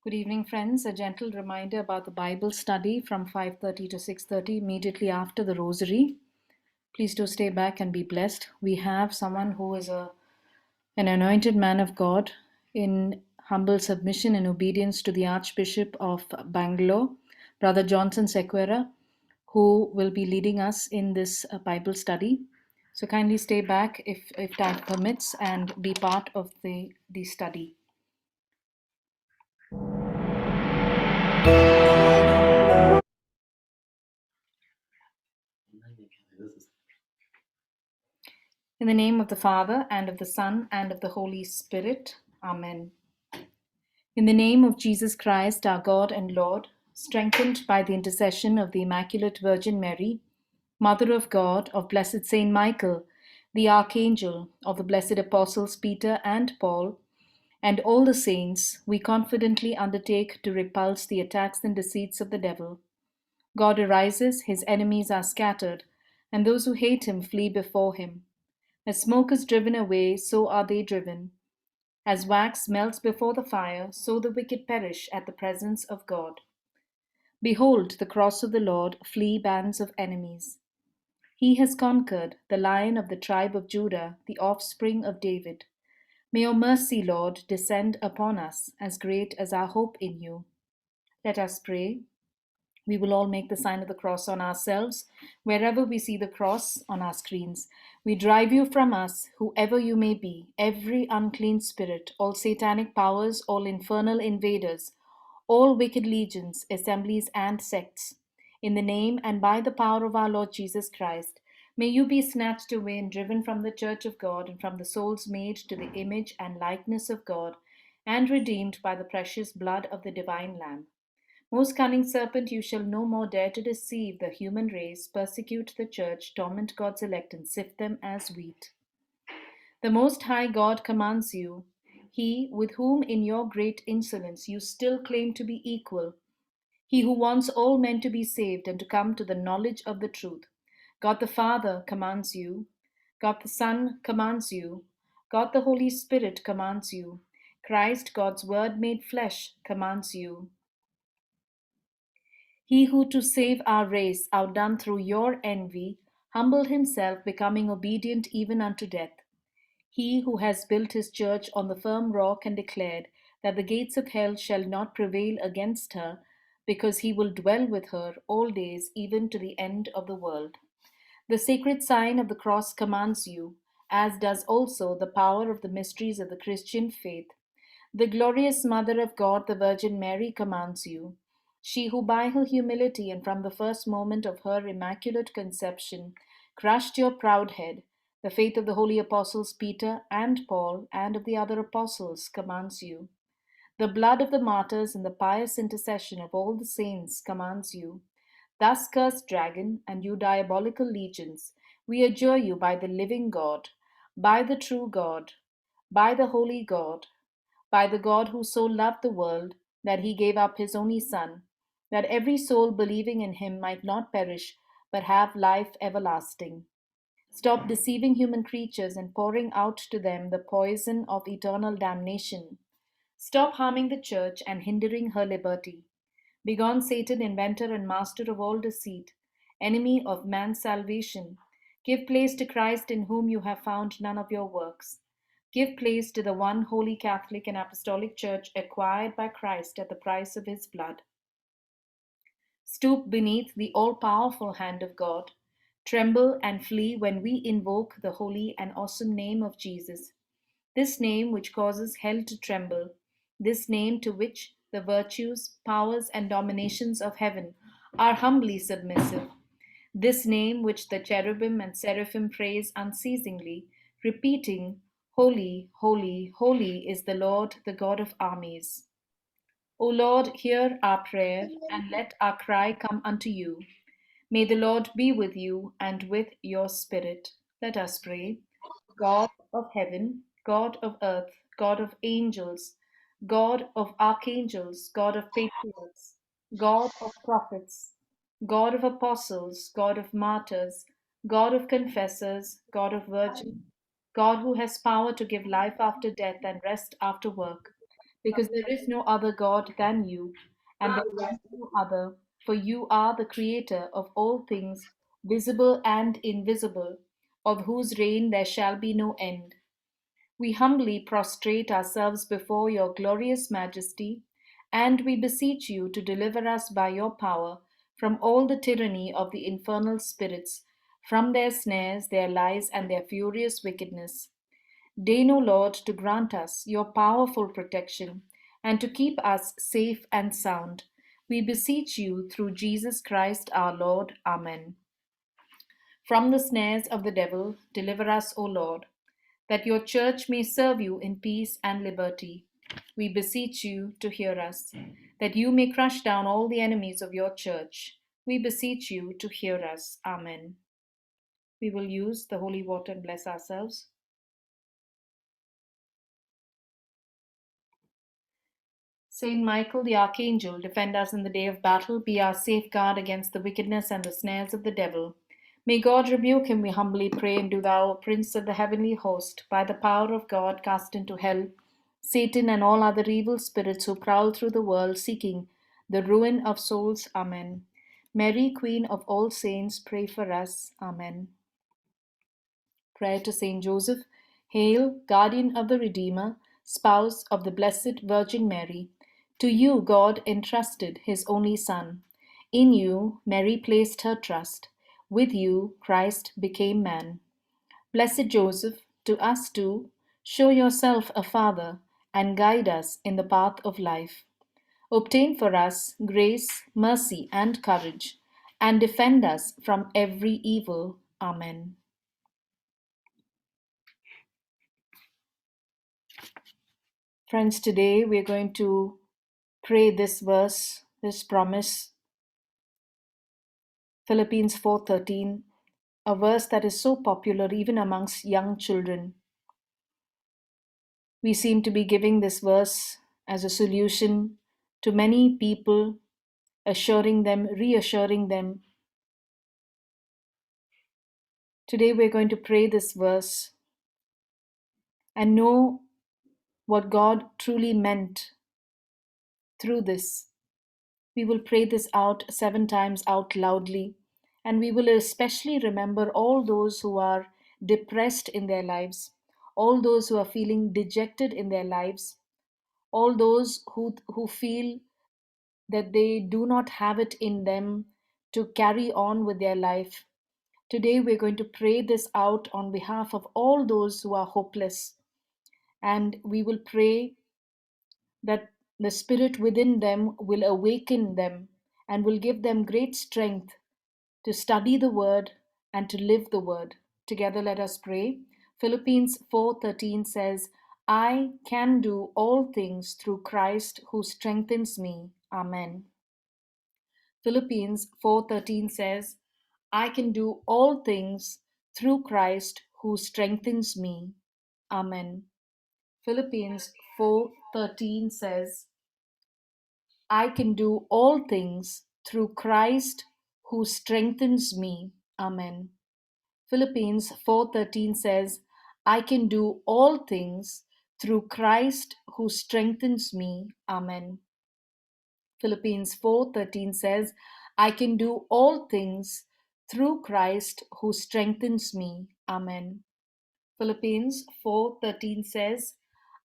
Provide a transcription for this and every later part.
Good evening, friends. A gentle reminder about the Bible study from 5:30 to 6:30 immediately after the rosary. Please do stay back and be blessed. We have someone who is an anointed man of God in humble submission and obedience to the Archbishop of Bangalore, Brother Johnson Sequeira, who will be leading us in this Bible study. So kindly stay back if time permits and be part of the study. In the name of the Father, and of the Son, and of the Holy Spirit. Amen. In the name of Jesus Christ, our God and Lord, strengthened by the intercession of the Immaculate Virgin Mary, Mother of God, of blessed Saint Michael, the Archangel, of the blessed Apostles Peter and Paul, and all the saints, we confidently undertake to repulse the attacks and deceits of the devil. God arises, his enemies are scattered, and those who hate him flee before him. As smoke is driven away, so are they driven. As wax melts before the fire, so the wicked perish at the presence of God. Behold the cross of the Lord, flee bands of enemies. He has conquered, the Lion of the tribe of Judah, the offspring of David. May your mercy, Lord, descend upon us, as great as our hope in you. Let us pray. We will all make the sign of the cross on ourselves wherever we see the cross on our screens. We drive you from us, whoever you may be, every unclean spirit, all satanic powers, all infernal invaders, all wicked legions, assemblies, and sects. In the name and by the power of our Lord Jesus Christ, may you be snatched away and driven from the church of God and from the souls made to the image and likeness of God and redeemed by the precious blood of the divine Lamb. Most cunning serpent, you shall no more dare to deceive the human race, persecute the church, torment God's elect, and sift them as wheat. The Most High God commands you, he with whom in your great insolence you still claim to be equal, he who wants all men to be saved and to come to the knowledge of the truth. God the Father commands you, God the Son commands you, God the Holy Spirit commands you, Christ, God's Word made flesh, commands you. He who to save our race, outdone through your envy, humbled himself, becoming obedient even unto death. He who has built his church on the firm rock and declared that the gates of hell shall not prevail against her, because he will dwell with her all days, even to the end of the world. The sacred sign of the cross commands you, as does also the power of the mysteries of the Christian faith. The glorious Mother of God, the Virgin Mary, commands you. She who by her humility and from the first moment of her immaculate conception crushed your proud head, the faith of the holy apostles Peter and Paul and of the other apostles commands you. The blood of the martyrs and the pious intercession of all the saints commands you. Thus, cursed dragon, and you diabolical legions, we adjure you by the living God, by the true God, by the holy God, by the God who so loved the world that he gave up his only Son, that every soul believing in him might not perish, but have life everlasting. Stop deceiving human creatures and pouring out to them the poison of eternal damnation. Stop harming the church and hindering her liberty. Begone, Satan, inventor and master of all deceit, enemy of man's salvation. Give place to Christ, in whom you have found none of your works. Give place to the one holy Catholic and Apostolic Church acquired by Christ at the price of his blood. Stoop beneath the all powerful hand of God. Tremble and flee when we invoke the holy and awesome name of Jesus. This name which causes hell to tremble, this name to which the virtues, powers, and dominations of heaven are humbly submissive, this name which the cherubim and seraphim praise unceasingly, repeating, Holy, holy, holy is the Lord, the God of armies. O Lord, hear our prayer, and let our cry come unto you. May the Lord be with you and with your spirit. Let us pray. God of heaven, God of earth, God of angels, God of archangels, God of patriarchs, God of prophets, God of apostles, God of martyrs, God of confessors, God of virgins, God who has power to give life after death and rest after work. because there is no other God than you, and there is no other, for you are the creator of all things, visible and invisible, of whose reign there shall be no end. We humbly prostrate ourselves before your glorious majesty, and we beseech you to deliver us by your power from all the tyranny of the infernal spirits, from their snares, their lies, and their furious wickedness. Deign, O Lord, to grant us your powerful protection and to keep us safe and sound. We beseech you through Jesus Christ our Lord. Amen. From the snares of the devil, deliver us, O Lord, that your church may serve you in peace and liberty. We beseech you to hear us, that you may crush down all the enemies of your church. We beseech you to hear us. Amen. We will use the holy water and bless ourselves. Saint Michael the Archangel, defend us in the day of battle, be our safeguard against the wickedness and the snares of the devil. May God rebuke him, we humbly pray, and do thou, Prince of the heavenly host, by the power of God, cast into hell Satan and all other evil spirits who prowl through the world seeking the ruin of souls. Amen. Mary, Queen of all saints, pray for us. Amen. Prayer to Saint Joseph. Hail, guardian of the Redeemer, spouse of the Blessed Virgin Mary. To you God entrusted his only Son. In you Mary placed her trust. With you Christ became man. Blessed Joseph, to us too, show yourself a father and guide us in the path of life. Obtain for us grace, mercy, and courage, and defend us from every evil. Amen. Friends, today we're going to pray this verse, this promise, Philippians 4:13, a verse that is so popular even amongst young children. We seem to be giving this verse as a solution to many people, assuring them, reassuring them. Today we're going to pray this verse and know what God truly meant through this. We will pray this out 7 times out loudly, and we will especially remember all those who are depressed in their lives, all those who are feeling dejected in their lives, all those who feel that they do not have it in them to carry on with their life. Today we're going to pray this out on behalf of all those who are hopeless, and we will pray that the Spirit within them will awaken them and will give them great strength to study the Word and to live the Word. Together let us pray. Philippians 4:13 says, I can do all things through Christ who strengthens me. Amen. Philippians 4:13 says, I can do all things through Christ who strengthens me. Amen. Philippians 4:13 says, I can do all things through Christ who strengthens me. Amen. Philippians 4:13 says, I can do all things through Christ who strengthens me. Amen. Philippians 4:13 says, I can do all things through Christ who strengthens me. Amen. Philippians 4:13 says,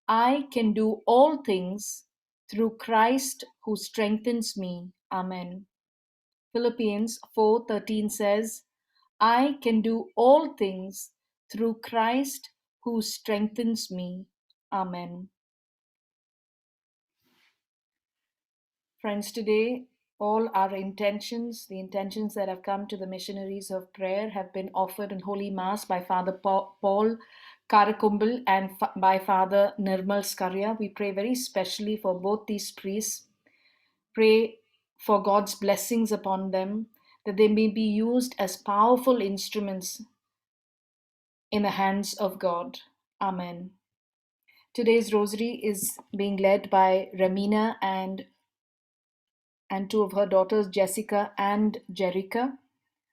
I can do all things through Christ who strengthens me. Amen. Philippians 4:13 says, I can do all things through Christ who strengthens me. Amen. Friends, today all our intentions, the intentions that have come to the missionaries of prayer, have been offered in Holy Mass by Father Paul Karakumbal and by Father Nirmal Skaria. We pray very specially for both these priests. Pray for God's blessings upon them, that they may be used as powerful instruments in the hands of God. Amen. Today's rosary is being led by Ramina and 2 of her daughters, Jessica and Jerica.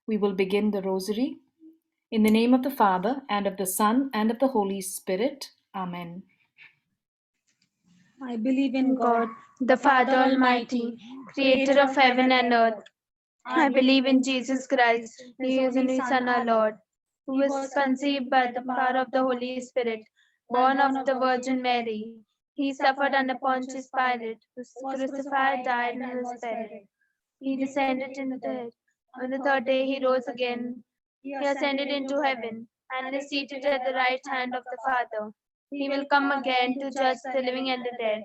We will begin the rosary. In the name of the Father, and of the Son, and of the Holy Spirit. Amen. I believe in God, the Father Almighty, creator of heaven and earth. I believe in Jesus Christ, His only Son, our Lord, who was conceived by the power of the Holy Spirit, born of the Virgin Mary. He suffered under Pontius Pilate, was crucified, died, and was buried. He descended into the earth. On the third day he rose again. He ascended into heaven and is seated at the right hand of the Father. He will come again to judge the living and the dead.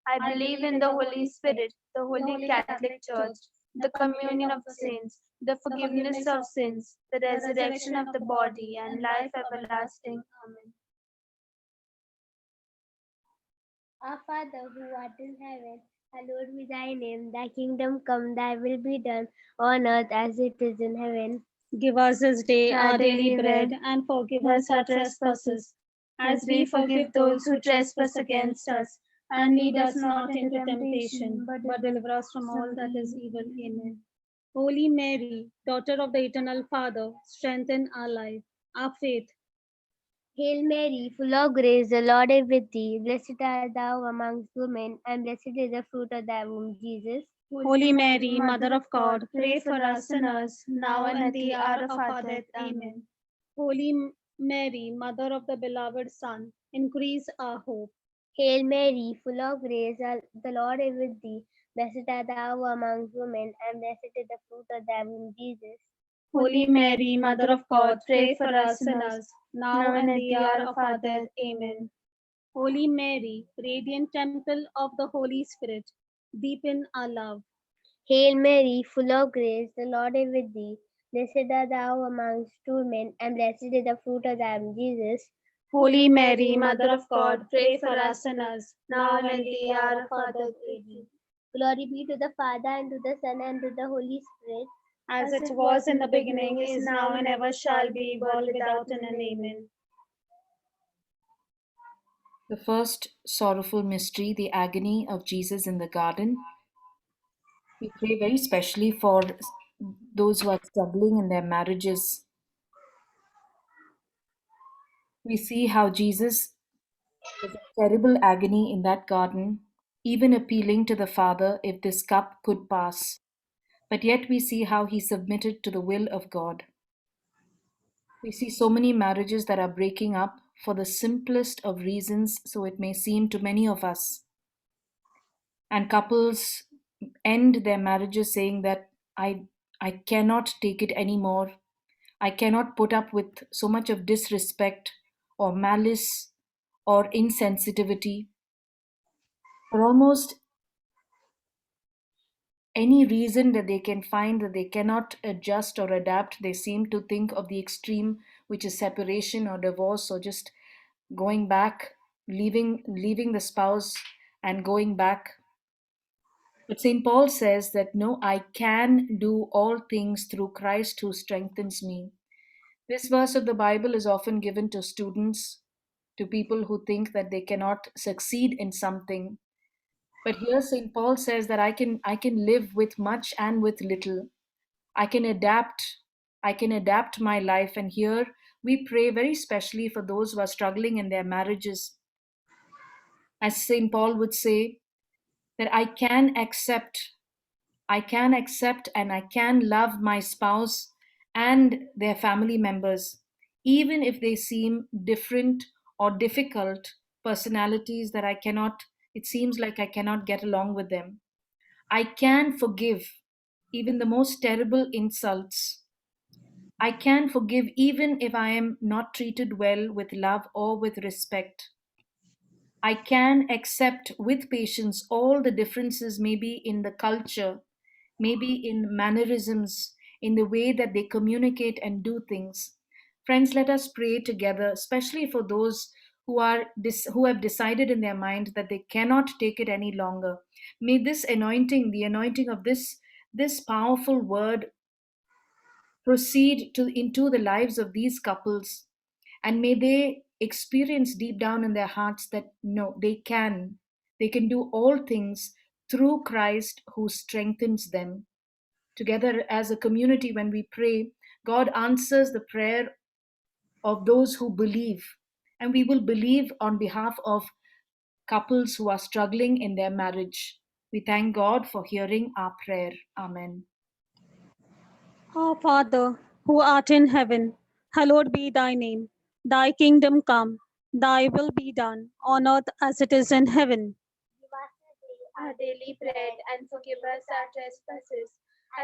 I believe in the Holy Spirit, the Holy Catholic Church, the communion of the saints, the forgiveness of sins, the resurrection of the body, and life everlasting. Amen. Our Father who art in heaven, hallowed be thy name. Thy kingdom come, thy will be done on earth as it is in heaven. Give us this day Our our daily daily bread, bread, and forgive us us our our trespasses, trespasses, as as we we forgive forgive those those who who trespass trespass against against us. us. And And lead lead us us not not into into temptation, temptation, but but deliver us from all from that is evil. evil. Amen. Holy Mary, daughter of the eternal Father, strengthen our life, our faith. Hail Mary, full of grace, the Lord is with thee. Blessed art thou amongst women, and blessed is the fruit of thy womb, Jesus. Holy Mary, Mother of God, pray for us sinners, now now and and at at the the hour hour of of our our death. death. Amen. Amen. Holy Mary, Mother of the beloved Son, increase our hope. Hail Mary, full of grace, the Lord is with thee. Blessed art thou amongst women, and blessed is the fruit of thy womb, Jesus. Holy Mary, Mother of God, pray for us sinners, sinners, now now and and at the the hour hour of of our our death. death. Amen. Amen. Holy Mary, radiant temple of the Holy Spirit, deepen our love. Hail Mary, full of grace, the Lord is with thee. Blessed art thou amongst women, and blessed is the fruit of thy womb, Jesus. Holy Mary, Mother of God, pray for us sinners, now and at the hour of our death. Amen. Glory be to the Father, and to the Son, and to the Holy Spirit. As it was in the beginning, is now, and ever shall be, world without end. Amen. The first sorrowful mystery, the agony of Jesus in the garden. We pray very specially for those who are struggling in their marriages. We see how Jesus was in terrible agony in that garden, even appealing to the Father if this cup could pass. But yet we see how he submitted to the will of God. We see so many marriages that are breaking up for the simplest of reasons, so it may seem to many of us. And couples end their marriages saying that I cannot take it anymore. I cannot put up with so much of disrespect or malice or insensitivity. For almost any reason that they can find that they cannot adjust or adapt, they seem to think of the extreme, which is separation or divorce or just going back, leaving the spouse and going back. But St. Paul says that no, I can do all things through Christ who strengthens me. This verse of the Bible is often given to students, to people who think that they cannot succeed in something. But here St. Paul says that I can live with much and with little. I can adapt. I can adapt my life. And here we pray very specially for those who are struggling in their marriages. As St. Paul would say, that I can accept and I can love my spouse and their family members, even if they seem different or difficult personalities that it seems like I cannot get along with them. I can forgive even the most terrible insults. I can forgive even if I am not treated well with love or with respect. I can accept with patience all the differences, maybe in the culture, maybe in mannerisms, in the way that they communicate and do things. Friends, let us pray together, especially for those who have decided in their mind that they cannot take it any longer. May this anointing, the anointing of this powerful word, proceed into the lives of these couples, and may they experience deep down in their hearts that no, they can do all things through Christ who strengthens them. Together as a community, when we pray, God answers the prayer of those who believe, and we will believe on behalf of couples who are struggling in their marriage. We thank God for hearing our prayer. Amen. Our Father, who art in heaven, hallowed be thy name. Thy kingdom come, thy will be done, on earth as it is in heaven. Give us today Our daily bread, and forgive us our trespasses,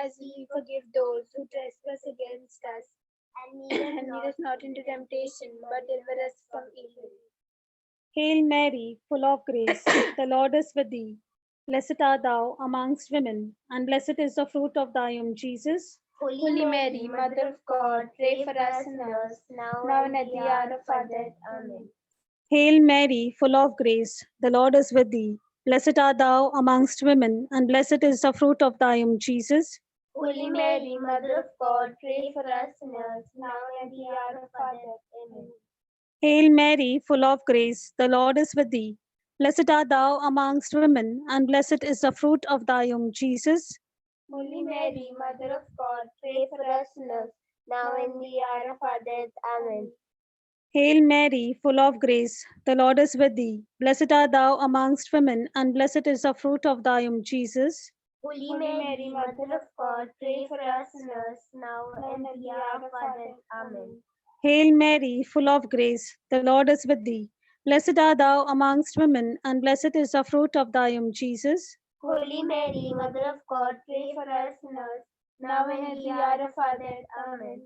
as we forgive those who trespass against us. and lead us And lead us not into temptation, but deliver us from evil. Hail Mary, full of grace, the Lord is with thee. Blessed art thou amongst women, and blessed is the fruit of thy womb, Jesus. Holy Mary, Mother of God, pray for us sinners, now and at the hour of our death. Amen. Hail Mary, full of grace, the Lord is with thee. Blessed art thou amongst women, and blessed is the fruit of thy womb, Jesus. Holy Mary, Mother of God, pray for us sinners, now and at the hour of our death. Amen. Hail Mary, full of grace, the Lord is with thee. Blessed art thou amongst women, and blessed is the fruit of thy womb, Jesus. Holy Mary, Mother of God, pray for us sinners, now and in the hour of our death. Amen. Hail Mary, full of grace, the Lord is with thee. Blessed art thou amongst women, and blessed is the fruit of thy womb, Jesus. Holy Mary, Mother of God, pray for us sinners, now and at the hour of our death. Amen. Hail Mary, full of grace, the Lord is with thee. Blessed art thou amongst women, and blessed is the fruit of thy womb, Jesus. Holy Mary, Mother of God, pray for us sinners, now and at the hour of our death. Amen.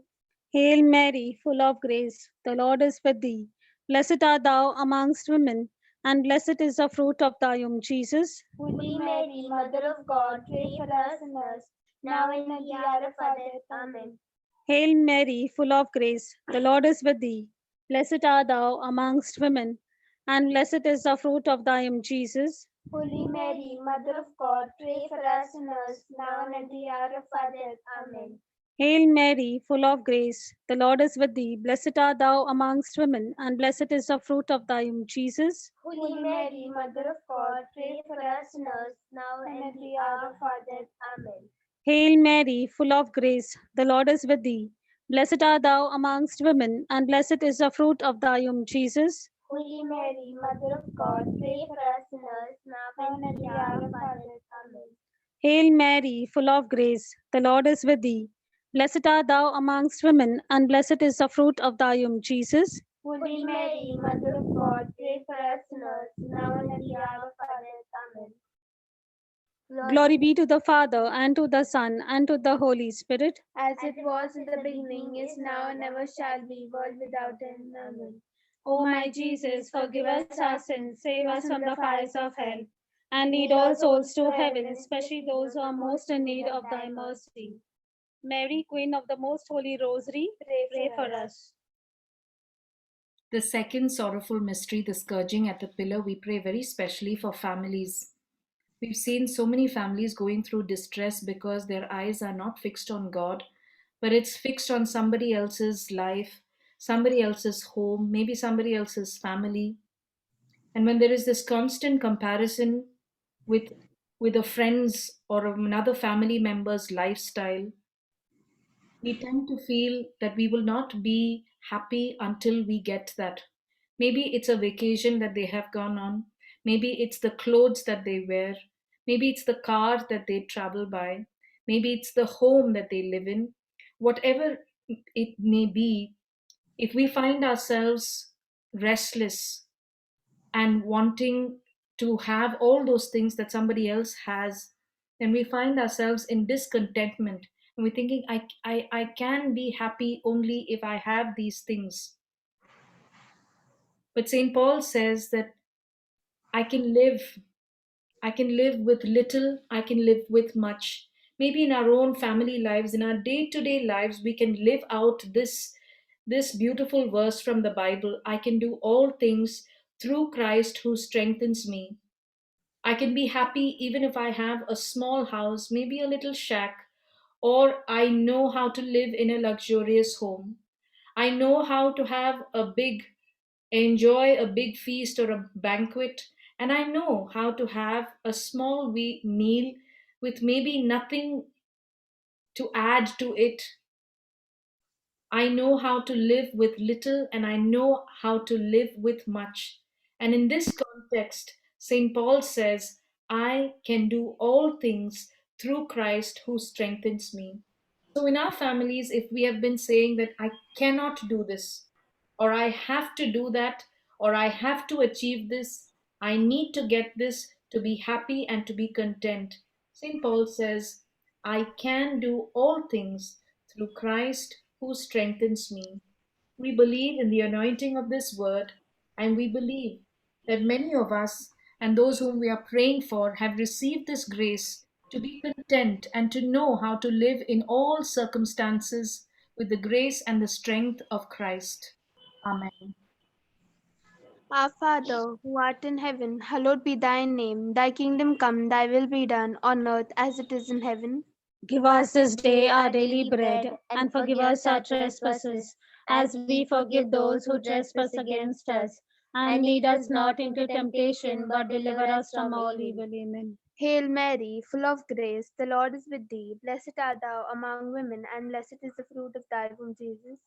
Hail Mary, full of grace, the Lord is with thee. Blessed art thou amongst women, and blessed is the fruit of thy womb, Jesus. Holy Mary, Mother of God, pray for us sinners, now and at the hour of our death. Amen. Hail Mary, full of grace, the Lord is with thee. Blessed art thou amongst women, and blessed is the fruit of thy womb, Jesus. Holy Mary, Mother of God, pray for us sinners, now and at the hour of our death. Amen. Hail Mary, full of grace, the Lord is with thee. Blessed art thou amongst women, and blessed is the fruit of thy womb, Jesus. Holy Mary, Mother of God, pray for us sinners, now and at the hour of our death. Amen. Hail Mary, full of grace, the Lord is with thee. Blessed art thou amongst women, and blessed is the fruit of thy womb, Jesus. Holy Mary, Mother of God, pray for us sinners, now and at the hour of our death. Amen. Hail Mary, full of grace, the Lord is with thee. Blessed art thou amongst women, and blessed is the fruit of thy womb, Jesus. Holy Mary, Mother of God, pray for us sinners, now and at the hour of our death. Amen. Glory be to the Father, and to the Son, and to the Holy Spirit. As it was in the beginning, is now, and ever shall be, world without end. Amen. O my Jesus, forgive us our sins, save us from the fires of hell, and lead all souls to heaven, especially those who are most in need of thy mercy. Mary, Queen of the Most Holy Rosary, pray for us. The second sorrowful mystery, the scourging at the pillar, we pray very specially for families. We've seen so many families going through distress because their eyes are not fixed on God, but it's fixed on somebody else's life, somebody else's home, maybe somebody else's family. And when there is this constant comparison with a friend's or another family member's lifestyle, we tend to feel that we will not be happy until we get that. Maybe it's a vacation that they have gone on. Maybe it's the clothes that they wear. Maybe it's the car that they travel by. Maybe it's the home that they live in. Whatever it may be, if we find ourselves restless and wanting to have all those things that somebody else has, then we find ourselves in discontentment. And we're thinking, I can be happy only if I have these things. But St. Paul says that I can live. I can live with little, I can live with much. Maybe in our own family lives, in our day-to-day lives, we can live out this beautiful verse from the Bible. I can do all things through Christ who strengthens me. I can be happy even if I have a small house, maybe a little shack, or I know how to live in a luxurious home. I know how to have enjoy a big feast or a banquet, and I know how to have a small meal with maybe nothing to add to it. I know how to live with little, and I know how to live with much. And in this context, St. Paul says, I can do all things through Christ who strengthens me. So, in our families, if we have been saying that I cannot do this, or I have to do that, or I have to achieve this, I need to get this to be happy and to be content, St. Paul says, I can do all things through Christ who strengthens me. We believe in the anointing of this word, and we believe that many of us and those whom we are praying for have received this grace to be content and to know how to live in all circumstances with the grace and the strength of Christ. Amen. Our Father, who art in heaven, hallowed be thy name. Thy kingdom come, thy will be done, on earth as it is in heaven. Give us this day our daily bread, and forgive us our trespasses, as we forgive those who trespass against us. And lead us not into temptation, but deliver us from all evil. Amen. Hail Mary, full of grace, the Lord is with thee. Blessed art thou among women, and blessed is the fruit of thy womb, Jesus.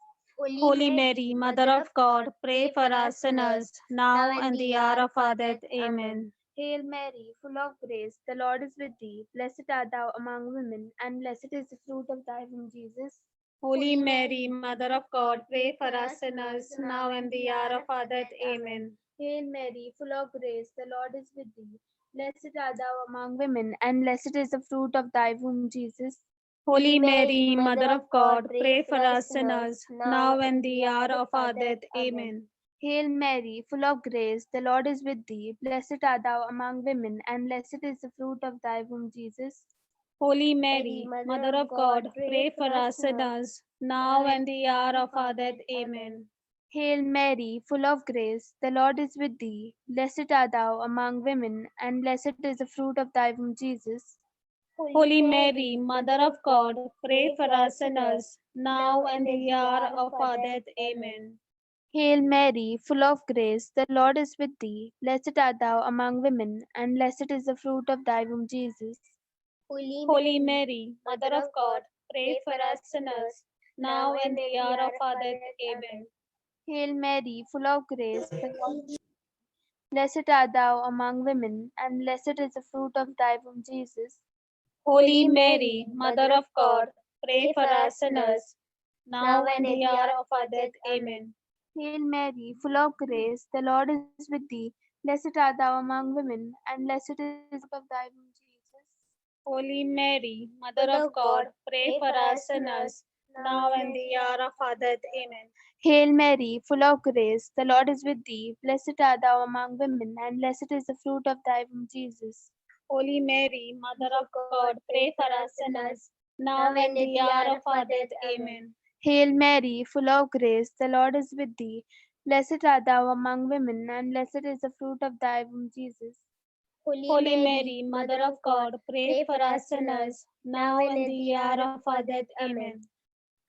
Holy Mary, Mother of God, pray for us sinners, now and the hour of our death. Amen. Hail Mary, full of grace, the Lord is with thee. Blessed art thou among women, and blessed is the fruit of thy womb, Jesus. Holy Mary, Mother of God, pray for us sinners, now and the hour of our death. Amen. Hail Mary, full of grace, the Lord is with thee. Blessed art thou among women, and blessed is the fruit of thy womb, Jesus. Holy Mary, Mother of God, pray for us sinners, now and the hour of our death. Amen. Hail Mary, full of grace, the Lord is with thee. Blessed art thou among women, and blessed is the fruit of thy womb, Jesus. Holy Mary, Mother of God, pray for us sinners, now and the hour of our death. Amen. Hail Mary, full of grace, the Lord is with thee. Blessed art thou among women, and blessed is the fruit of thy womb, Jesus. Holy Mary, Mother of God, pray for us sinners, now and the hour of our death. Amen. Hail Mary, full of grace, the Lord is with thee. Blessed art thou among women, and blessed is the fruit of thy womb, Jesus. Holy Mary, Mother of God, pray for us sinners, now and the hour of our death. Amen. Hail Mary, full of grace, the Lord is with thee. Blessed art thou among women, and blessed is the fruit of thy womb, Jesus. Holy Mary, Mother of God, pray for us sinners, now and the hour of our death. Amen. Hail Mary, full of grace, the Lord is with thee. Blessed art thou among women, and blessed is the fruit of thy womb, Jesus. Holy Mary, Mother of God, pray for us sinners, now and the hour of our death. Amen. Hail Mary, full of grace, the Lord is with thee. Blessed art thou among women, and blessed is the fruit of thy womb, Jesus. Holy Mary, Mother of God, pray for us sinners, now and the hour of our death. Amen. Hail Mary, full of grace, the Lord is with thee. Blessed art thou among women, and blessed is the fruit of thy womb, Jesus. Holy Mary, Mother of God, pray for us sinners, now and the hour of our death. Amen.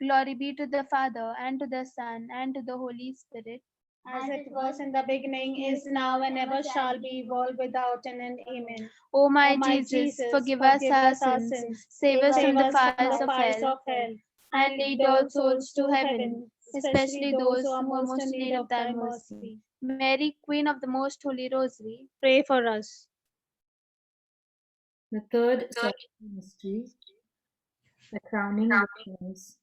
Glory be to the Father, and to the Son, and to the Holy Spirit. As it was in the beginning, is now, and ever shall be, world without an end. Amen. O my O my Jesus, Jesus, forgive us our sins, save us from the fires of hell, and lead all souls to heaven, especially those who are most in need of thy mercy. Mary, Queen of the Most Holy Rosary, Pray for us. The third solemn mystery, the crowning with thorns.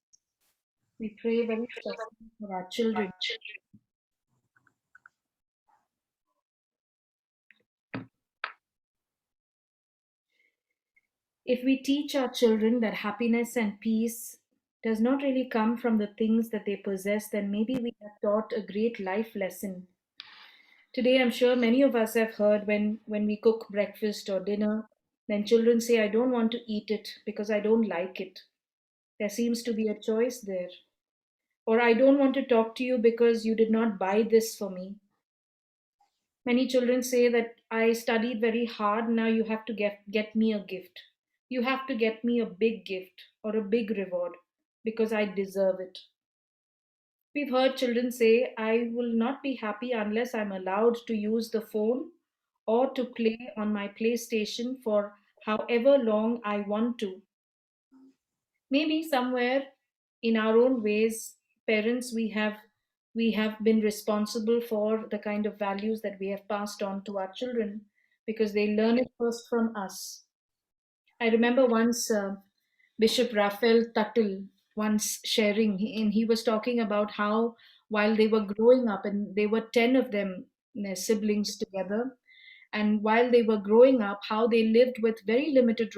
We pray very specially for our children. If we teach our children that happiness and peace does not really come from the things that they possess, then maybe we have taught a great life lesson. Today, I'm sure many of us have heard when we cook breakfast or dinner, then children say, I don't want to eat it because I don't like it. There seems to be a choice there. Or I don't want to talk to you because you did not buy this for me. Many children say that I studied very hard, now you have to get me a gift. You have to get me a big gift or a big reward because I deserve it. We've heard children say, I will not be happy unless I'm allowed to use the phone or to play on my PlayStation for however long I want to. Maybe somewhere in our own ways, parents, we have been responsible for the kind of values that we have passed on to our children. because they learn it first from us. I remember once Bishop Raphael Tuttle once sharing, and he was talking about how while they were growing up, and there were 10 of them, their siblings together, and while they were growing up, how they lived with very limited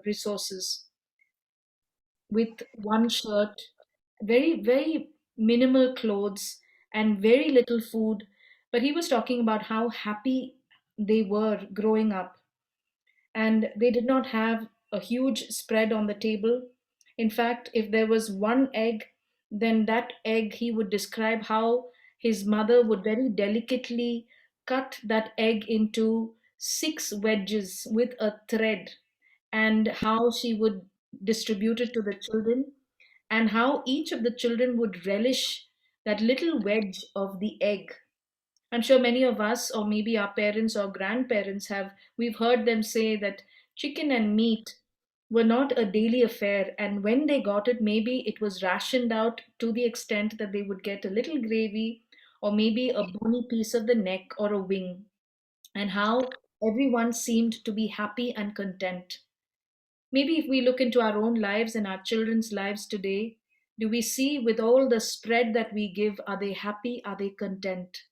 resources, with one shirt, very, very minimal clothes, and very little food. But he was talking about how happy they were growing up, and they did not have a huge spread on the table. In fact, if there was one egg, then that egg, he would describe how his mother would very delicately cut that egg into 6 wedges with a thread, and how she would distribute it to the children, and how each of the children would relish that little wedge of the egg. I'm sure many of us, or maybe our parents or grandparents, we've heard them say that chicken and meat were not a daily affair, and when they got it, maybe it was rationed out to the extent that they would get a little gravy, or maybe a bony piece of the neck or a wing, and how everyone seemed to be happy and content. Maybe if we look into our own lives and our children's lives today, do we see with all the spread that we give, are they happy? Are they content?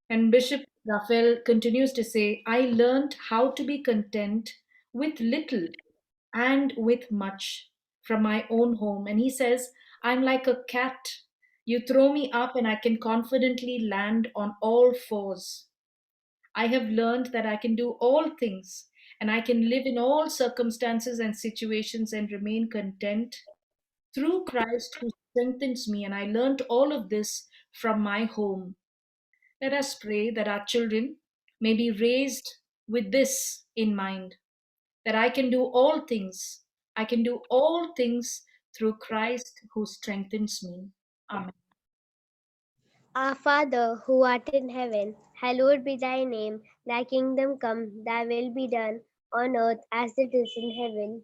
And Bishop Raphael continues to say, I learned how to be content with little and with much from my own home. And he says, I'm like a cat. You throw me up and I can confidently land on all fours. I have learned that I can do all things and I can live in all circumstances and situations and remain content through Christ who strengthens me. And I learned all of this from my home. Let us pray that our children may be raised with this in mind, that I can do all things. I can do all things through Christ who strengthens me. Amen. Our Father, who art in heaven, hallowed be thy name. Thy kingdom come, thy will be done, on earth as it is in heaven.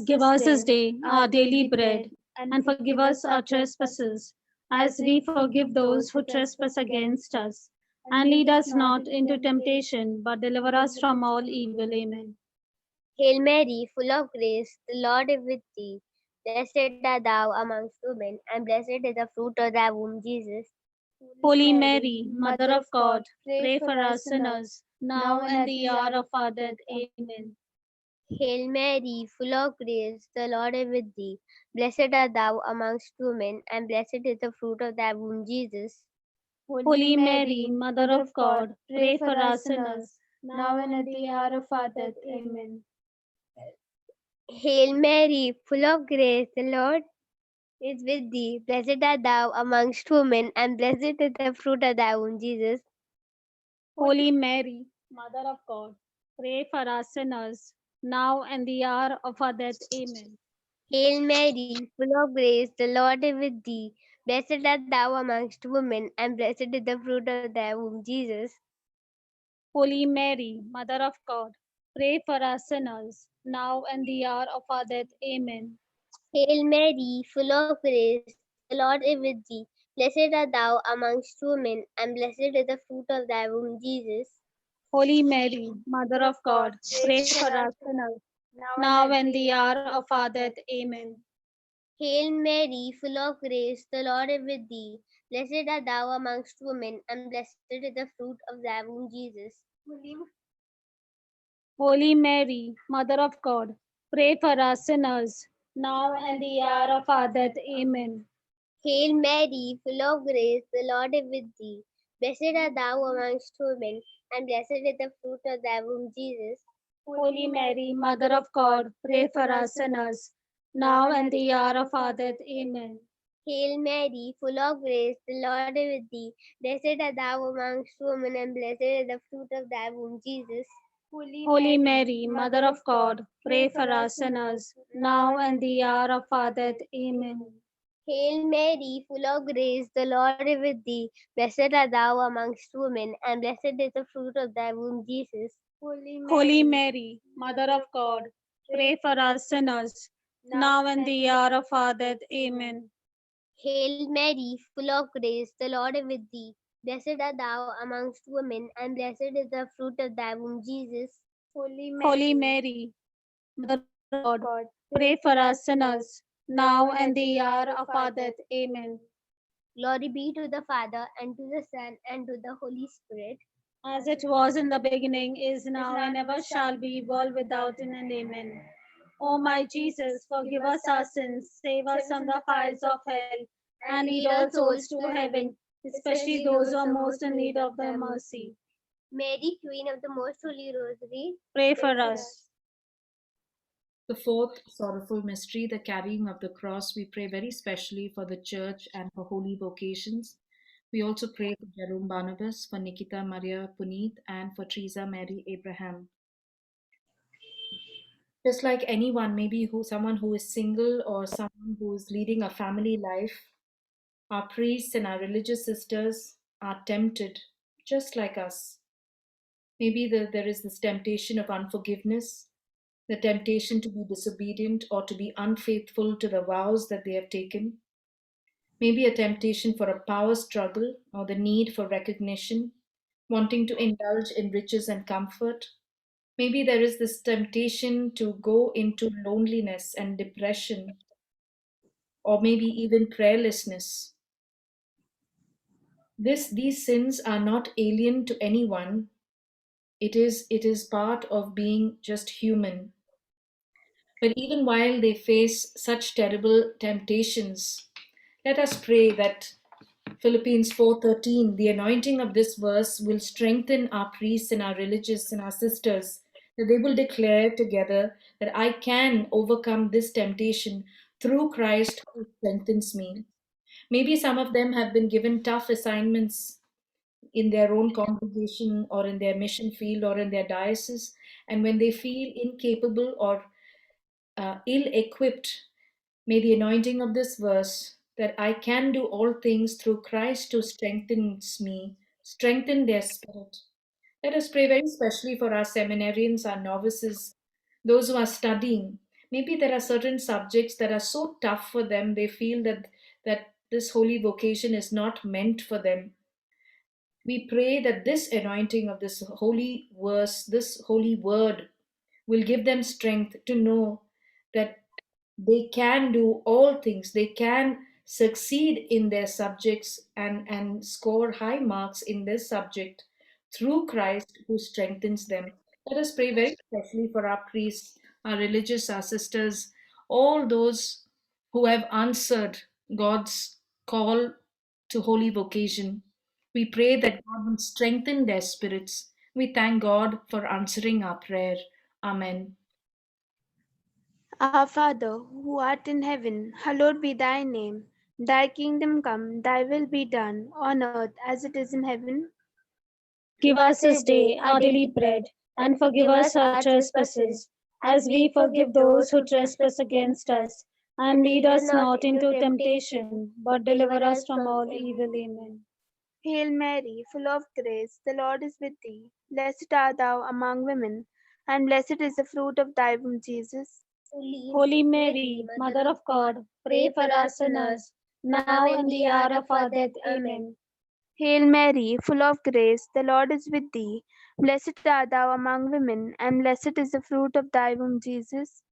Give us this day our daily bread, and forgive us our trespasses, as we forgive those who trespass against us. And lead us not into temptation, but deliver us from all evil. Amen. Hail Mary, full of grace, the Lord is with thee. Blessed art thou amongst women, and blessed is the fruit of thy womb, Jesus. Holy Mary, Mother of God, pray for us sinners, now and at the hour of our death. Amen. Hail Mary, full of grace, the Lord is with thee. Blessed art thou amongst women, and blessed is the fruit of thy womb, Jesus. Holy Mary, Mother of God, pray for us sinners, now and at the hour of our death. Amen. Hail Mary, full of grace, the Lord is with thee. Blessed art thou amongst women, and blessed is the fruit of thy womb, Jesus. Holy Mary, Mother of God, pray for us sinners, now and the hour of our death. Amen. Hail Mary, full of grace, the Lord is with thee. Blessed art thou amongst women, and blessed is the fruit of thy womb, Jesus. Holy Mary, Mother of God, pray for us sinners, now and the hour of our death. Amen. Hail Mary, full of grace, the Lord is with thee. Blessed art thou amongst women, and blessed is the fruit of thy womb, Jesus. Holy Mary, Mother of God, pray for us sinners, now and the hour of our death. Amen. Hail Mary, full of grace, the Lord is with thee. Blessed art thou amongst women, and blessed is the fruit of thy womb, Jesus. Holy Mary, Mother of God, pray for us sinners, now and the hour of our death. Amen. Hail Mary, full of grace, the Lord is with thee. Blessed art thou amongst women, and blessed is the fruit of thy womb, Jesus. Holy Mary, Mother of God, pray for us sinners, now and the hour of our death. Amen. Hail Mary, full of grace, the Lord is with thee. Blessed art thou amongst women, and blessed is the fruit of thy womb, Jesus. Holy Mary, Mother of God, pray for us sinners, now and the hour of our death. Amen. Hail Mary, full of grace, the Lord is with thee. Blessed art thou amongst women, and blessed is the fruit of thy womb, Jesus. Holy Mary, Mother of God, pray for us sinners, now and the hour of our death. Amen. Hail Mary, full of grace, the Lord is with thee. Blessed art thou amongst women, and blessed is the fruit of thy womb, Jesus. Holy Mary, Mother of God, pray for us sinners, now and the hour of our death. Amen. Glory be to the Father, and to the Son, and to the Holy Spirit. As it was in the beginning, is now, and ever shall be, world without end. Amen. O my Jesus, forgive us our sins, save us from the fires of hell, and lead all souls to heaven, especially those who are most in need of thy mercy. Mary, Queen of the Most Holy Rosary, Pray for us. The fourth sorrowful mystery, the carrying of the cross, we pray very specially for the church and for holy vocations. We also pray for Jerome Barnabas, for Nikita Maria Puneet, and for Teresa Mary Abraham. Just like anyone, maybe someone who is single or someone who is leading a family life, our priests and our religious sisters are tempted, just like us. Maybe there is this temptation of unforgiveness, the temptation to be disobedient or to be unfaithful to the vows that they have taken. Maybe a temptation for a power struggle or the need for recognition, wanting to indulge in riches and comfort. Maybe there is this temptation to go into loneliness and depression, or maybe even prayerlessness. These sins are not alien to anyone. It is part of being just human. But even while they face such terrible temptations, let us pray that Philippians 4:13, the anointing of this verse will strengthen our priests and our religious and our sisters, that they will declare together that I can overcome this temptation through Christ who strengthens me. Maybe some of them have been given tough assignments in their own congregation or in their mission field or in their diocese, and when they feel incapable or ill equipped, may the anointing of this verse, that I can do all things through Christ who strengthens me, strengthen their spirit. Let us pray very specially for our seminarians, our novices, those who are studying. Maybe there are certain subjects that are so tough for them, they feel that this holy vocation is not meant for them. We pray that this anointing of this holy verse, this holy word, will give them strength to know that they can do all things. They can succeed in their subjects and score high marks in this subject through Christ who strengthens them. Let us pray very especially for our priests, our religious, our sisters, all those who have answered God's call to holy vocation. We pray that God will strengthen their spirits. We thank God for answering our prayer. Amen. Our Father, who art in heaven, hallowed be thy name. Thy kingdom come, thy will be done, on earth as it is in heaven. Give us this day our daily bread, and forgive us our trespasses, as we forgive those who trespass against us. And lead us not into temptation, but deliver us from all evil. Amen. Hail Mary, full of grace, the Lord is with thee. Blessed art thou among women, and blessed is the fruit of thy womb, Jesus. Holy Mary, Mother of God, pray for us sinners, now and the hour of our death. Amen. Hail Mary, full of grace, the Lord is with thee. Blessed art thou among women, and blessed is the fruit of thy womb, Jesus.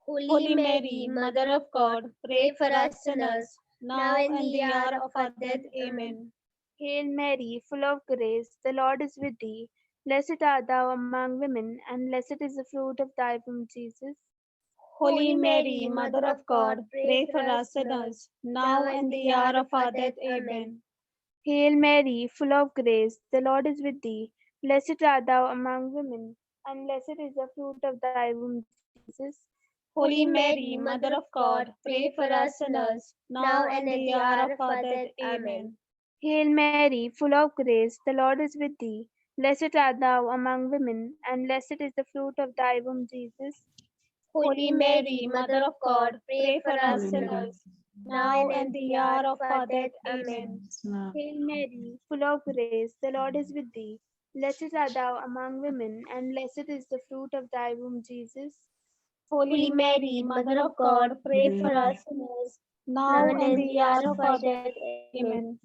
Holy Mary, Mother of God, pray for us sinners, now and the hour of our death. Amen. Hail Mary, full of grace, the Lord is with thee. Blessed art thou among women, and blessed is the fruit of thy womb, Jesus. Holy Mary, Mother of God, pray for us sinners, now and the hour of our death. Amen. Hail Mary, full of grace, the Lord is with thee. Blessed art thou among women, and blessed is the fruit of thy womb, Jesus. Holy Mary, Mother of God, pray for us sinners, now and at the hour of our death. Amen. Hail Mary, full of grace, the Lord is with thee. Blessed art thou among women, and blessed is the fruit of thy womb, Jesus. Holy Mary, Mother of God, pray for us sinners, now and the hour of our death. Amen. Hail Mary, full of grace, the Lord is with thee. Blessed art thou among women, and blessed is the fruit of thy womb, Jesus. Holy Mary, Mother of God, pray for us sinners, now and the hour of our death. Amen.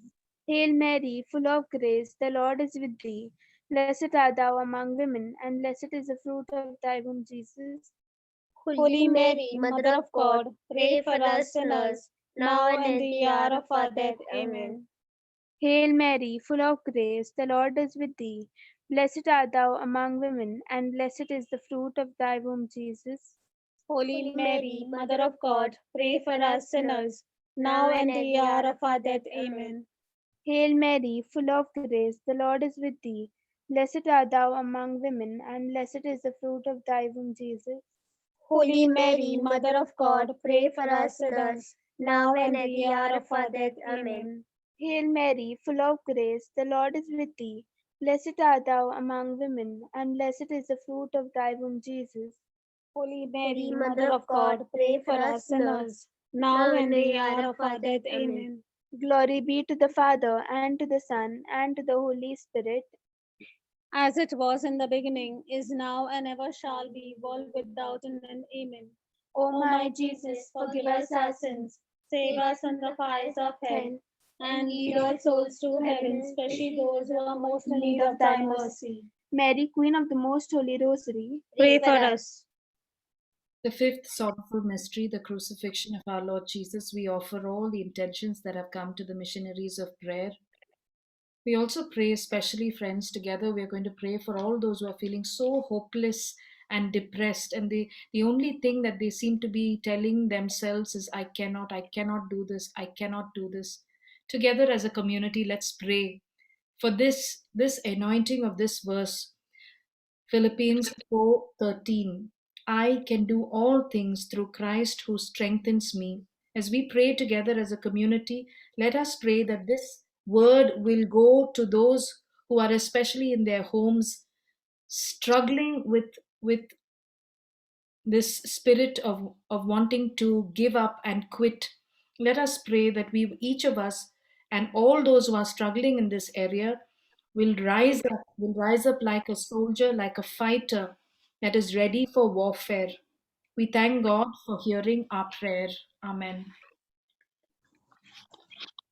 Hail Mary, full of grace, the Lord is with thee. Blessed art thou among women, and blessed is the fruit of thy womb, Jesus. Holy Mary, Mother of God, pray for us sinners, now and in the hour of our death. Amen. Hail Mary, full of grace, the Lord is with thee. Blessed art thou among women, and blessed is the fruit of thy womb, Jesus. Holy Mary, Mother of God, pray for us sinners, now and in the hour of our death. Amen. Hail Mary, full of grace, the Lord is with thee. Blessed art thou among women, and blessed is the fruit of thy womb, Jesus. Holy Mary, Mother of God, pray for us sinners, now and in the hour of our death. Amen. Hail Mary, full of grace, the Lord is with thee. Blessed art thou among women, and blessed is the fruit of thy womb, Jesus. Holy Mary, Mother of God, pray for us sinners, now and in the hour of our death. Amen. Glory be to the Father, and to the Son, and to the Holy Spirit. As it was in the beginning, is now, and ever shall be, world without end. Amen. O my Jesus, forgive us our sins, save us from the fires of hell, and lead all souls to heaven, especially those who are most in need of thy mercy. Mary, Queen of the Most Holy Rosary, Pray for us. The fifth sorrowful mystery, the crucifixion of our Lord Jesus, we offer all the intentions that have come to the missionaries of prayer. We also pray, especially friends, together we are going to pray for all those who are feeling so hopeless and depressed, and the only thing that they seem to be telling themselves is, I cannot do this, I cannot do this. Together as a community, let's pray for this anointing of this verse, Philippians 4:13. I can do all things through Christ who strengthens me. As we pray together as a community, let us pray that this word will go to those who are especially in their homes struggling with this spirit of wanting to give up and quit. Let us pray that we, each of us, and all those who are struggling in this area, will rise up like a soldier, like a fighter that is ready for warfare. We thank God for hearing our prayer. Amen.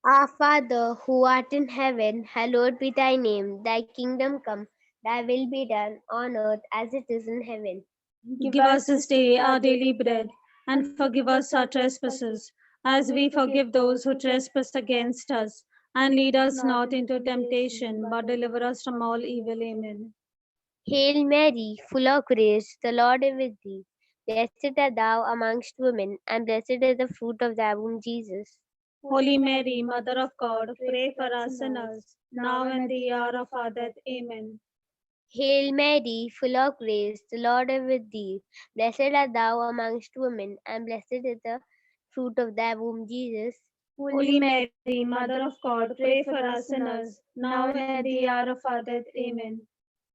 Our Father, who art in heaven, hallowed be thy name. Thy kingdom come, thy will be done on earth as it is in heaven. Give us this day our daily bread, and forgive us our trespasses, as we forgive those who trespass against us. And lead us not into temptation, but deliver us from all evil. Amen. Hail Mary, full of grace, the Lord is with thee. Blessed art thou amongst women, and blessed is the fruit of thy womb, Jesus. Holy Mary, Mother of God, pray for us sinners, now and the hour of our death. Amen. Hail Mary, full of grace, the Lord is with thee. Blessed art thou amongst women, and blessed is the fruit of thy womb, Jesus. Holy Mary, Mother of God, pray for us sinners, now and the hour of our death. Amen.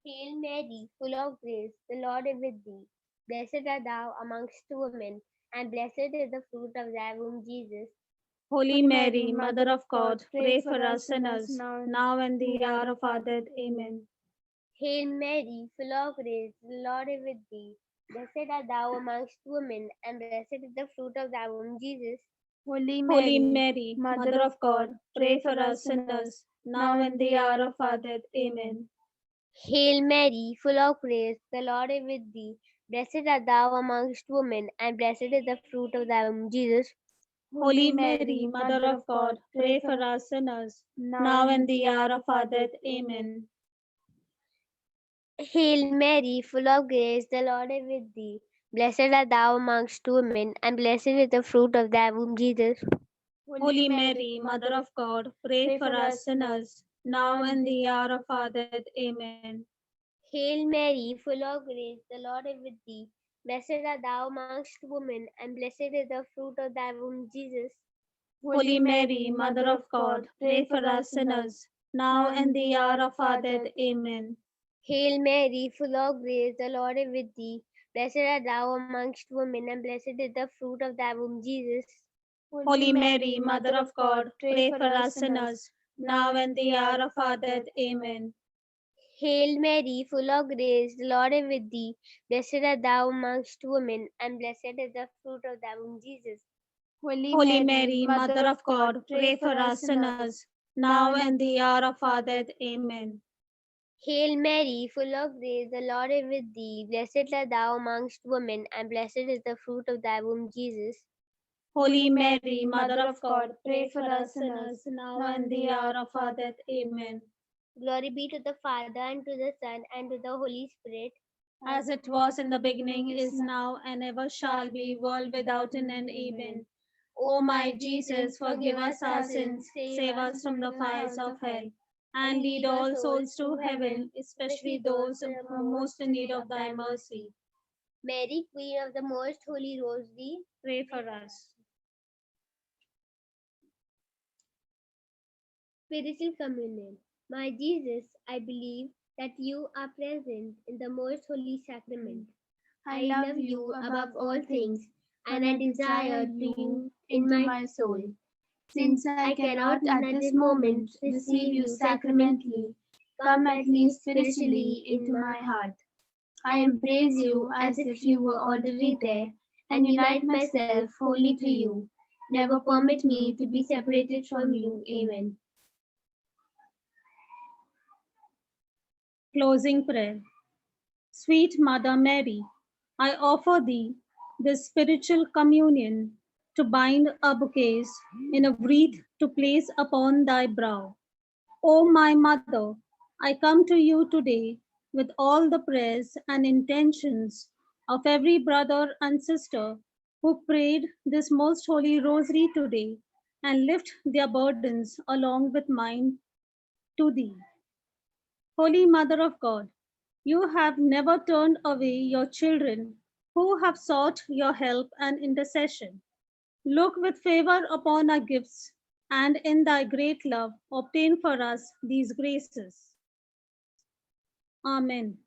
Hail Mary, full of grace, the Lord is with thee. Blessed art thou amongst women, and blessed is the fruit of thy womb, Jesus. Holy Mary, Mother of God, pray for us sinners, now and the hour of our death. Amen. Hail Mary, full of grace, the Lord is with thee. Blessed art thou amongst women, and blessed is the fruit of thy womb, Jesus. Holy Holy Mary, Mary, Mother of God, pray for us sinners, now and the hour of our death. Amen. Hail Mary, full of grace, the Lord is with thee. Blessed art thou amongst women, and blessed is the fruit of thy womb, Jesus. Holy Mary, Mother of God, pray for us sinners, now and the hour of our death. Amen. Hail Mary, full of grace, the Lord is with thee. Blessed art thou amongst women, and blessed is the fruit of thy womb, Jesus. Holy Mary, Mother of God, pray for us sinners, now and the hour of our death. Amen. Hail Mary, full of grace, the Lord is with thee. Blessed art thou amongst women, and blessed is the fruit of thy womb, Jesus. Holy Mary, Mother of God, pray for us sinners, now and the hour of our death. Amen. Hail Mary, full of grace, the Lord is with thee. Blessed art thou amongst women, and blessed is the fruit of thy womb, Jesus. Holy Mary, Mother of God, pray for us sinners, now and the hour of our death. Amen. Hail Mary, full of grace, the Lord is with thee. Blessed art thou amongst women, and blessed is the fruit of thy womb, Jesus. Holy Mary, Mother of God, pray for us sinners, now and the hour of our death. Amen. Hail Mary, full of grace, the Lord is with thee. Blessed art thou amongst women, and blessed is the fruit of thy womb, Jesus. Holy Mary, Mother of God, pray for us sinners, now and the hour of our death. Amen. Glory be to the Father, and to the Son, and to the Holy Spirit. As it was in the beginning, is now, and ever shall be, world without an end. Amen. O my Jesus, forgive us our sins, save us from the fires of hell, and lead all souls to heaven, especially those who are most in need of thy mercy. Mary, Queen of the Most Holy Rosary, Pray for us. Spiritual Communion. My Jesus, I believe that you are present in the Most Holy Sacrament. I love you above all things, and I desire you into my soul. Since I cannot at this moment receive you sacramentally, come at least spiritually into my heart. I embrace you as if you were already there, and unite myself wholly to you. Never permit me to be separated from you. Amen. Closing prayer. Sweet Mother Mary, I offer thee this spiritual communion to bind our bouquets in a wreath to place upon thy brow. O my Mother, I come to you today with all the prayers and intentions of every brother and sister who prayed this most holy rosary today and lift their burdens along with mine to thee. Holy Mother of God, you have never turned away your children who have sought your help and intercession. Look with favor upon our gifts, and in thy great love, obtain for us these graces. Amen.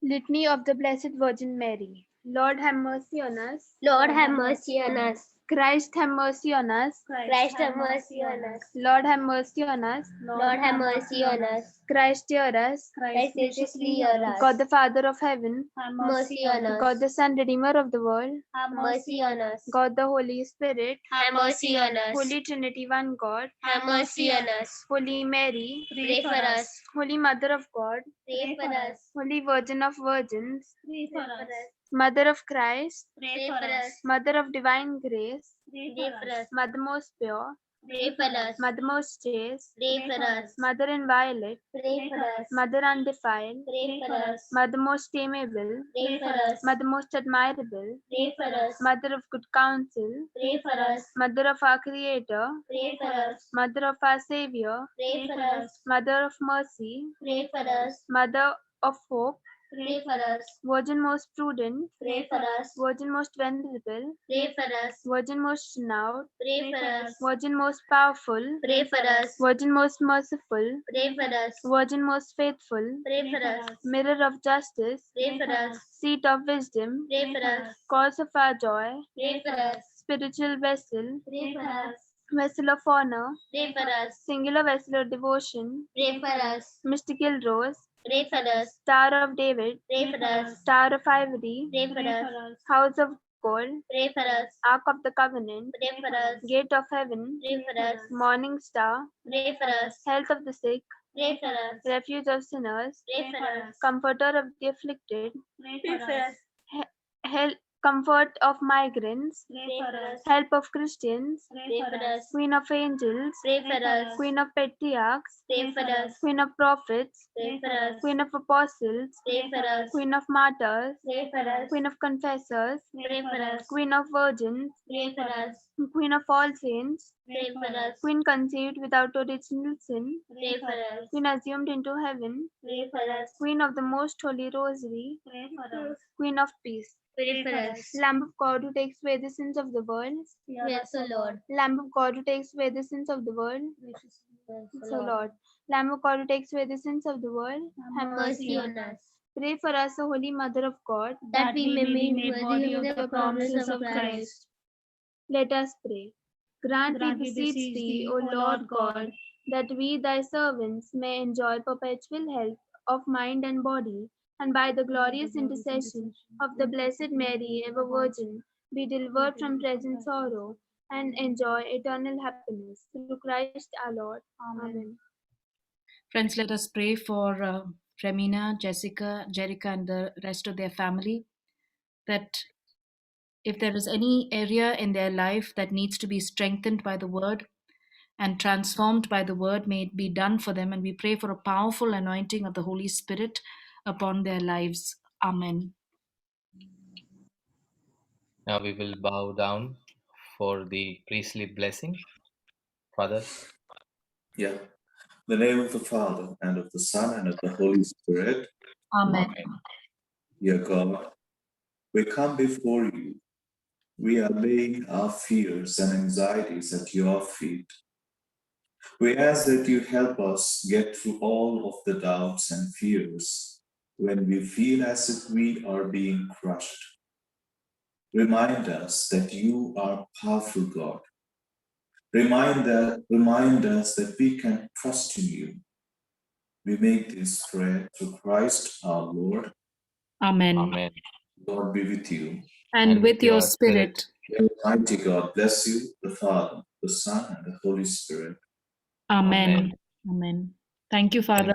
Litany of the Blessed Virgin Mary. Lord have mercy on us. Lord, have mercy on us. Christ have mercy on us. Christ, have mercy on us. Lord have mercy on us. Lord, have mercy on us. Christ hear us. Christ, graciously hear us. God the Father of heaven. Have mercy on us. God the Son, Redeemer of the world. Have mercy on us. God the Holy Spirit. Have mercy on us. Holy Trinity, one God. Have mercy on us. Holy Mary. Pray for us. Holy Mother of God. Pray for us. Holy Virgin of Virgins. Pray for us. Mother of Christ. Pray for us. Mother of Divine Grace. Pray Pray for for us. us. Mother most pure. Pray for us. Mother most chaste. Pray for us. Mother inviolate. Pray for us. Mother undefiled. Pray for us. Mother most amiable. Pray for us. Mother most admirable. Pray for us. Mother of good counsel. Pray for us. Mother of our Creator. Pray for us. Mother of our Savior. Pray for us. Mother of mercy. Pray for us. Mother of hope. Pray for us. Virgin most prudent. Pray for us. Virgin most venerable. Pray for us. Virgin most renowned. Pray for us. Virgin most powerful. Pray for us. Virgin most merciful. Pray for us. Virgin most faithful. Pray for us. Mirror of justice. Pray for us. Seat of wisdom. Pray for us. Cause of our joy. Pray for us. Spiritual vessel. Pray for us. Vessel of honor. Pray for us. Singular vessel of devotion. Pray for us. Mystical rose. Pray for us. Star of David. Pray for us. Star of ivory. Pray for us. House of gold. Pray for us. Ark of the covenant. Pray for us. Gate of heaven. Pray for us. Morning star. Pray for us. Health of the sick. Pray for us. Refuge of sinners. Pray for us. Comforter of the afflicted. Pray for us. Help, comfort of migrants. Pray for us. Help of Christians. Pray for us. Queen of angels. Pray for us. Queen of patriarchs. Pray for us. Queen of prophets. Pray for us. Queen of apostles. Pray for us. Queen of martyrs. Pray for us. Queen of confessors. Pray for us. Queen of virgins. Pray for us. Queen of all saints. Pray for us. Queen conceived without original sin. Pray for us. Queen assumed into heaven. Pray for us. Queen of the most holy rosary. Pray for us. Queen of peace. Pray for us. Lamb of God who takes away the sins of the world. Yes, O Lord. Lamb of God who takes away the sins of the world. So Lord. Lamb of God who takes away the sins of the world. Have Mercy on us, Pray for us, O Holy Mother of God. that we may be made worthy of the promises of Christ. Let us pray. Grant, we beseech thee, O Lord God, that we, thy servants, may enjoy perpetual health of mind and body, and by the glorious intercession of the Blessed Mary, ever Virgin, be delivered from present sorrow, and enjoy eternal happiness through Christ our Lord. Amen. Friends, let us pray for Remina, Jessica, Jerica, and the rest of their family, that if there is any area in their life that needs to be strengthened by the word and transformed by the word, may it be done for them. And we pray for a powerful anointing of the Holy Spirit upon their lives. Amen. Now we will bow down for the priestly blessing. Father, Yeah. In the name of the Father, and of the Son, and of the Holy Spirit. Amen. Dear God, we come before you. We are laying our fears and anxieties at your feet. We ask that you help us get through all of the doubts and fears when we feel as if we are being crushed. Remind us that you are powerful God. Remind us that we can trust in you. We make this prayer through Christ our Lord. Amen. Amen. Lord be with you. And with your spirit. May Almighty God bless you, the Father, the Son, and the Holy Spirit. Amen. Amen. Amen. Thank you, Father.